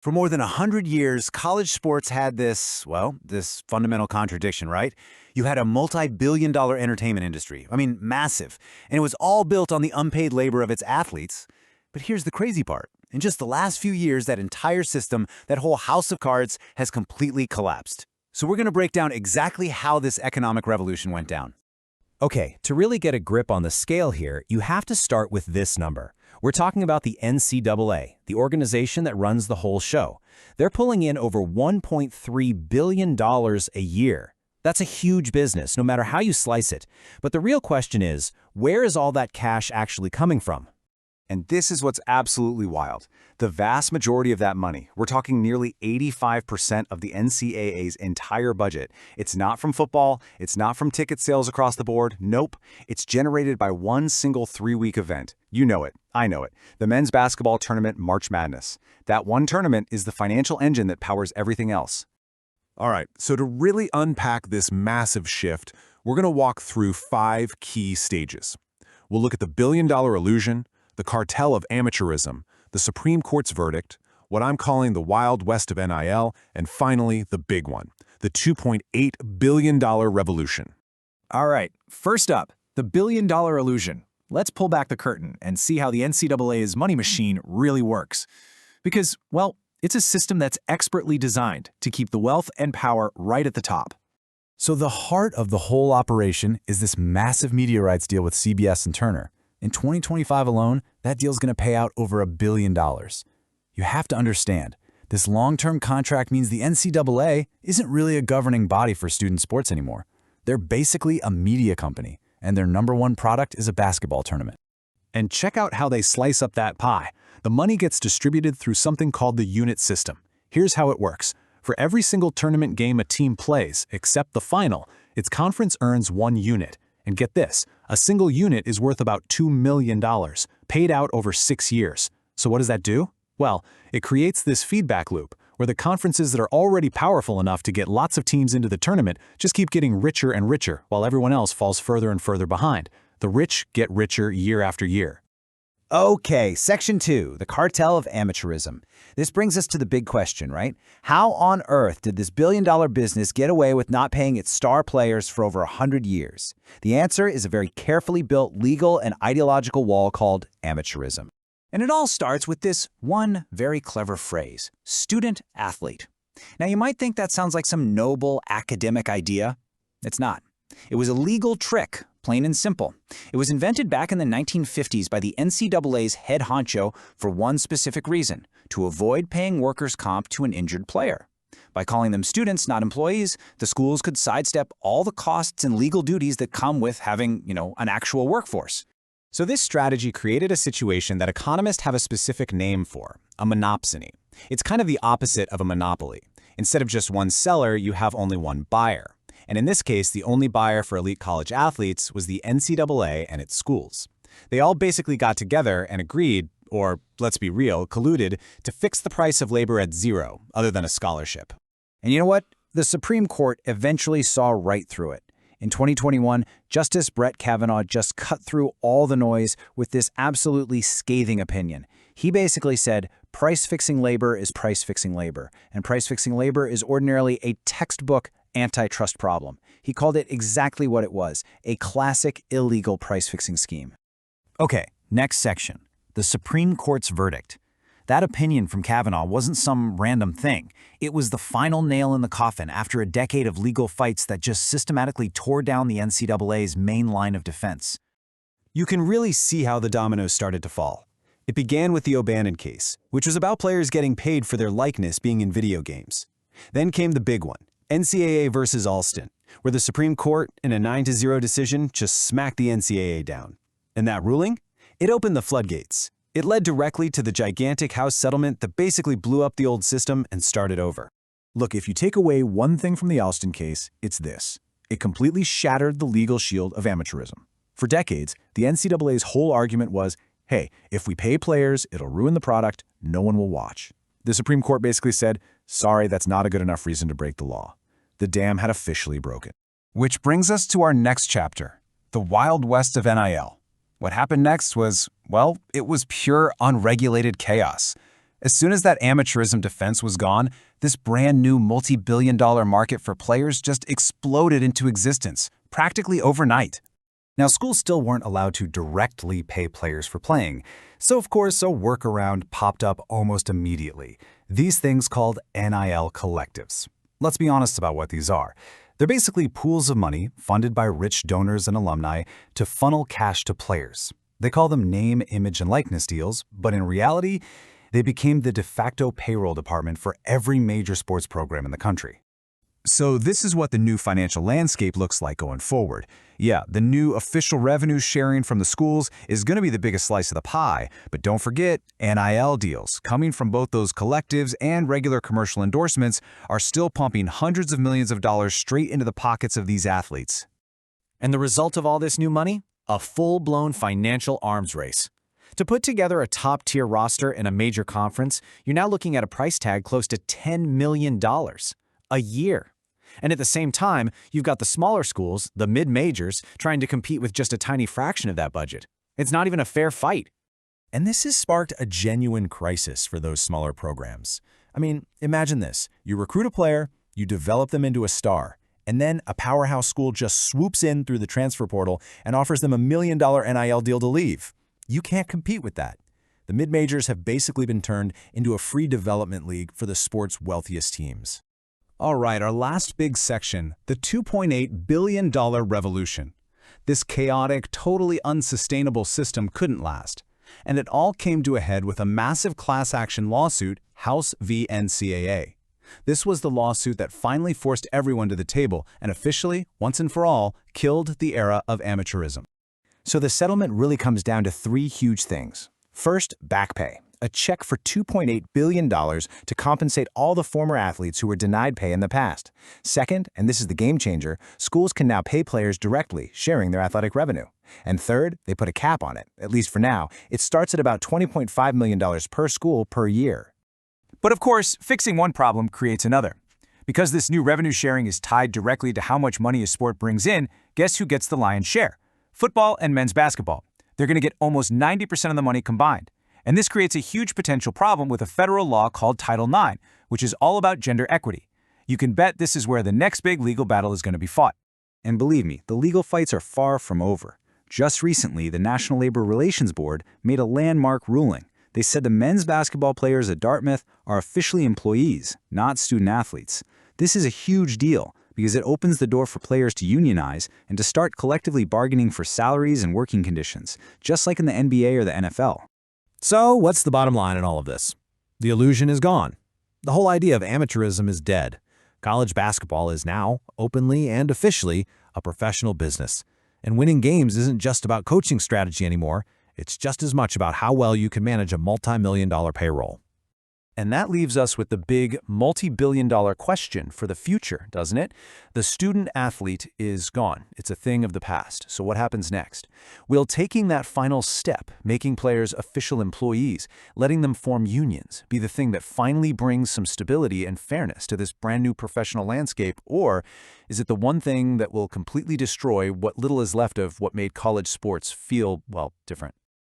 For more than 100 years, college sports had this fundamental contradiction, right? You had a multi-billion-dollar entertainment industry. I mean, massive. And it was all built on the unpaid labor of its athletes. But here's the crazy part. In just the last few years, that entire system, that whole house of cards, has completely collapsed. So we're going to break down exactly how this economic revolution went down. Okay, to really get a grip on the scale here, you have to start with this number. We're talking about the NCAA, the organization that runs the whole show. They're pulling in over $1.3 billion a year. That's a huge business, no matter how you slice it. But the real question is, where is all that cash actually coming from? And this is what's absolutely wild. The vast majority of that money, we're talking nearly 85% of the NCAA's entire budget, it's not from football, it's not from ticket sales across the board, nope. It's generated by one single 3-week event. You know it, I know it. The men's basketball tournament March Madness. That one tournament is the financial engine that powers everything else. All right, so to really unpack this massive shift, we're going to walk through 5 key stages. We'll look at the billion-dollar illusion, the cartel of amateurism, the Supreme Court's verdict, what I'm calling the Wild West of NIL, and finally, the big one, the $2.8 billion revolution. All right, first up, the billion-dollar illusion. Let's pull back the curtain and see how the NCAA's money machine really works. Because, well, it's a system that's expertly designed to keep the wealth and power right at the top. So the heart of the whole operation is this massive media rights deal with CBS and Turner. In 2025 alone, that deal's going to pay out over $1 billion. You have to understand, this long-term contract means the NCAA isn't really a governing body for student sports anymore. They're basically a media company, and their #1 product is a basketball tournament. And check out how they slice up that pie. The money gets distributed through something called the unit system. Here's how it works. For every single tournament game a team plays, except the final, its conference earns 1 unit. And get this, a single unit is worth about $2 million, paid out over 6 years. So what does that do? Well, it creates this feedback loop where the conferences that are already powerful enough to get lots of teams into the tournament just keep getting richer and richer while everyone else falls further and further behind. The rich get richer year after year. Okay, Section 2, the cartel of amateurism. This brings us to the big question, right? How on earth did this billion-dollar business get away with not paying its star players for over 100 years? The answer is a very carefully built legal and ideological wall called amateurism. And it all starts with this one very clever phrase, student-athlete. Now, you might think that sounds like some noble academic idea. It's not. It was a legal trick, plain and simple. It was invented back in the 1950s by the NCAA's head honcho for one specific reason, to avoid paying workers' comp to an injured player. By calling them students, not employees, the schools could sidestep all the costs and legal duties that come with having, an actual workforce. So this strategy created a situation that economists have a specific name for, a monopsony. It's kind of the opposite of a monopoly. Instead of just one seller, you have only one buyer. And in this case, the only buyer for elite college athletes was the NCAA and its schools. They all basically got together and agreed, or let's be real, colluded, to fix the price of labor at 0, other than a scholarship. And you know what? The Supreme Court eventually saw right through it. In 2021, Justice Brett Kavanaugh just cut through all the noise with this absolutely scathing opinion. He basically said, price-fixing labor is price-fixing labor, and price-fixing labor is ordinarily a textbook antitrust problem. He called it exactly what it was, a classic illegal price-fixing scheme. Okay, next section, the Supreme Court's verdict. That opinion from Kavanaugh wasn't some random thing. It was the final nail in the coffin after a decade of legal fights that just systematically tore down the NCAA's main line of defense. You can really see how the dominoes started to fall. It began with the O'Bannon case, which was about players getting paid for their likeness being in video games. Then came the big one, NCAA versus Alston, where the Supreme Court, in a 9-0 decision, just smacked the NCAA down. And that ruling? It opened the floodgates. It led directly to the gigantic House settlement that basically blew up the old system and started over. Look, if you take away one thing from the Alston case, it's this. It completely shattered the legal shield of amateurism. For decades, the NCAA's whole argument was, hey, if we pay players, it'll ruin the product, no one will watch. The Supreme Court basically said, sorry, that's not a good enough reason to break the law. The dam had officially broken. Which brings us to our next chapter, the Wild West of NIL. What happened next was, well, it was pure unregulated chaos. As soon as that amateurism defense was gone, this brand new multi-billion-dollar market for players just exploded into existence, practically overnight. Now, schools still weren't allowed to directly pay players for playing, so of course a workaround popped up almost immediately. These things called NIL collectives. Let's be honest about what these are. They're basically pools of money funded by rich donors and alumni to funnel cash to players. They call them name, image, and likeness deals, but in reality, they became the de facto payroll department for every major sports program in the country. So this is what the new financial landscape looks like going forward. Yeah, the new official revenue sharing from the schools is going to be the biggest slice of the pie, but don't forget, NIL deals, coming from both those collectives and regular commercial endorsements, are still pumping hundreds of millions of dollars straight into the pockets of these athletes. And the result of all this new money? A full-blown financial arms race. To put together a top-tier roster in a major conference, you're now looking at a price tag close to $10 million a year. And at the same time, you've got the smaller schools, the mid-majors, trying to compete with just a tiny fraction of that budget. It's not even a fair fight. And this has sparked a genuine crisis for those smaller programs. I mean, imagine this. You recruit a player, you develop them into a star, and then a powerhouse school just swoops in through the transfer portal and offers them $1 million NIL deal to leave. You can't compete with that. The mid-majors have basically been turned into a free development league for the sport's wealthiest teams. All right, our last big section, the $2.8 billion revolution. This chaotic, totally unsustainable system couldn't last, and it all came to a head with a massive class action lawsuit, House v. NCAA. This was the lawsuit that finally forced everyone to the table and officially, once and for all, killed the era of amateurism. So the settlement really comes down to three huge things. First, back pay, a check for $2.8 billion to compensate all the former athletes who were denied pay in the past. Second, and this is the game changer, schools can now pay players directly, sharing their athletic revenue. And third, they put a cap on it, at least for now. It starts at about $20.5 million per school per year. But of course, fixing one problem creates another. Because this new revenue sharing is tied directly to how much money a sport brings in, guess who gets the lion's share? Football and men's basketball. They're going to get almost 90% of the money combined. And this creates a huge potential problem with a federal law called Title IX, which is all about gender equity. You can bet this is where the next big legal battle is going to be fought. And believe me, the legal fights are far from over. Just recently, the National Labor Relations Board made a landmark ruling. They said the men's basketball players at Dartmouth are officially employees, not student athletes. This is a huge deal because it opens the door for players to unionize and to start collectively bargaining for salaries and working conditions, just like in the NBA or the NFL. So, what's the bottom line in all of this? The illusion is gone. The whole idea of amateurism is dead. College basketball is now, openly and officially, a professional business. And winning games isn't just about coaching strategy anymore. It's just as much about how well you can manage a multi-million-dollar payroll. And that leaves us with the big multi-billion-dollar question for the future, doesn't it? The student-athlete is gone. It's a thing of the past. So what happens next? Will taking that final step, making players official employees, letting them form unions, be the thing that finally brings some stability and fairness to this brand new professional landscape? Or is it the one thing that will completely destroy what little is left of what made college sports feel, well, different?